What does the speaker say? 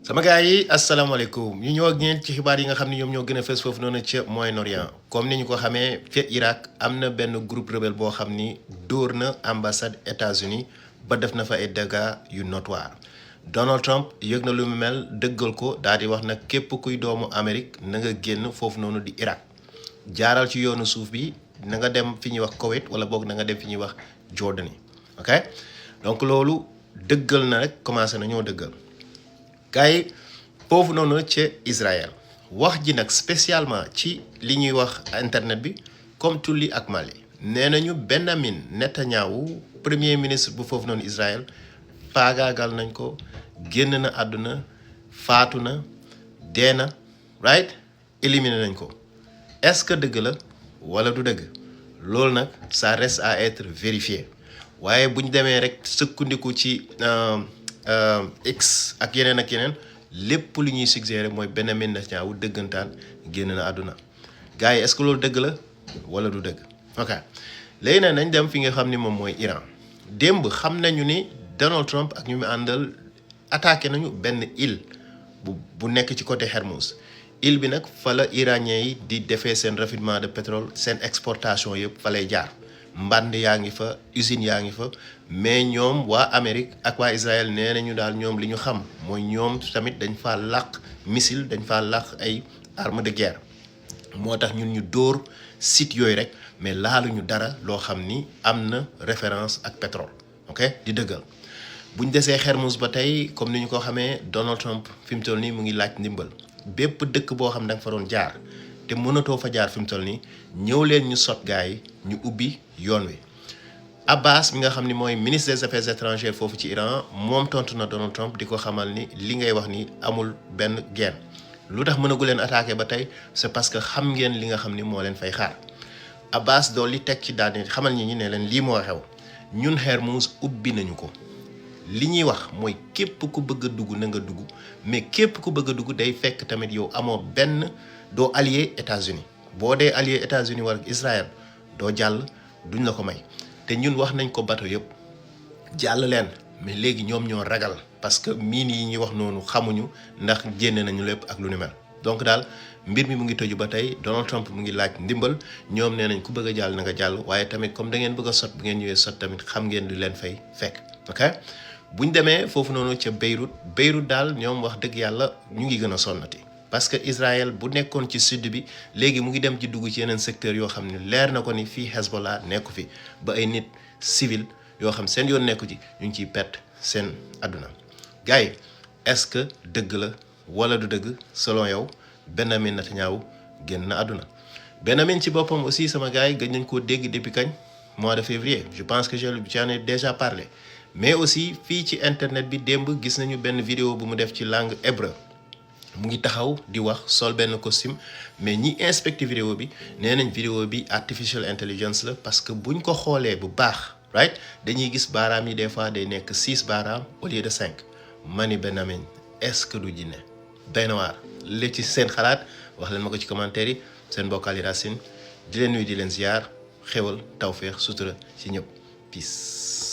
sama gars yi asalaamaaleykum ñu ñëw ak ñeent ci xibaar yi nga xam ne ñoom ñoo gën a fës foofu noonu ca Moyen-Orient comme ni ñu ko xamee ca Irak am na benn groupe rebelle boo xam ni dóor na ambassade États-Unis ba def na fa ay dégâts yu notoire Donald Trump yëg na lu mu mel dëggal ko daal di wax nag képp kuy doomu Amérique na nga génn foofu noonu di Irak jaaral ci yoonu suuf bi na nga dem fi ñuy wax Koweït wala boog na nga dem fi ñuy wax Jordanie ok donc loolu dëggal na rek commencé na ñoo dëggal. gars yi foofu noonu ca Israël wax ji nag spécialement ci li ñuy wax internet bi comme tulli ak Mali nee nañu Benjamin Netanyahu premier ministre bu foofu noonu Israël faagaagal nañ ko génn na àdduna faatu na dee na right éliminé nañ ko est-ce que dëgg la wala du dëgg loolu nag ça reste à être vérifié waaye bu ñu demee rek sëkkandiku ci X ak yeneen lépp lu ñuy suggéré mooy Benjamin Netanyahu dëggantaan génn na àdduna gars yi est-ce que loolu dëgg la wala du dëgg ok léegi nag nañ dem fi nga xam ni moom mooy Iran démb xam nañu ni Donald Trump ak ñu mu àndal attaqué nañu benn île bu nekk ci côté Hermouz île bi nag fa la iranien yi di defee seen raffinement de pétrole seen exportation yëpp fa lay jaar mbànd yaa ngi fa usine yaa ngi fa mais ñoom waa Amérique ak waa Israël nee nañu daal ñoom li ñu xam mooy ñoom tamit dañ faa làq missile dañ faa làq ay arme de guerre moo tax ñun ñu dóor site yooyu rek mais laaluñu dara loo xam ni am na référence ak pétrole ok di dëggal buñ desee Hermouz ba tey comme ni ñu ko xamee Donald Trump fi mu toll nii mu ngi laaj ndimbal bépp dëkk boo xam da nga fa doon jaar te mënatoo fa jaar fi mu toll nii ñëw leen ñu sot gars yi ñu ubbi yoon wi Abbas mi nga xam ni mooy ministre des affaires étrangères foofu ci Iran moom tontu na Donald Trump di ko xamal ni li ngay wax ni amul benn geen lu tax mënagu leen attaqué ba tey c'est parce que xam ngeen li nga xam ni moo leen fay xaar Abbas dool li teg ci daal di xamal ñi ne leen lii moo xew ñun Hermouz ubbi nañu ko li ñuy wax mooy képp ku bëgg a dugg na nga dugg mais képp ku bëgg a dugg day fekk tamit yow amoo benn doo allié États-Unis boo dee allié États-Unis wala Israël doo jàll duñ la ko may te ñun wax nañ ko bateau yëpp jàll leen mais léegi ñoom ñoo ragal parce que miin yi ñuy wax noonu xamuñu ndax génne nañu lépp ak lu ni mel donc daal mbir mi mu ngi tëju ba tey Donald Trump mu ngi laaj ndimbal ñoom nee nañ ku bëgg a jàll na nga jàll waaye tamit comme da ngeen bëgg a sot bu ngeen ñëwee sot tamit xam ngeen lu leen fay fekk ok buñ demee foofu noonu ca Beyrouth daal ñoom wax dëgg yàlla ñu ngi gën a sonnati parce que Israël bu nekkoon ci sud bi léegi mu ngi dem ci dugg ci yeneen secteur yoo xam ne leer na ko ni fii Hezbollah nekku fi ba ay nit civil yoo xam seen yoon nekku ci ñu ngi ciy perte seen àdduna gars yi est-ce que dëgg la wala du dëgg selon yow Benjamin Netanyahu génn na àdduna Benjamin ci boppam aussi sama gars yi gëj nañ koo dégg depuis kañ mois de février je pense que j'en ai déjà parlé mais aussi fii ci internet bi démb gis nañu benn vidéo bu mu def ci langue hébreu mu ngi taxaw di wax sol benn costume mais ñi inspecté vidéo bi nee nañ vidéo bi artificial intelligence la parce que buñ ko xoolee bu baax right dañuy gis baaraam yi des fois day nekk 6 baaraam au lieu de 5 mani Benjamin est-ce que du jinne doy na waar li ci seen xalaat wax leen ma ko ci commentaire yi seen mbokk Ali Racine di leen nuyu di leen ziar xéwal tawféex sutura ci ñëpp peace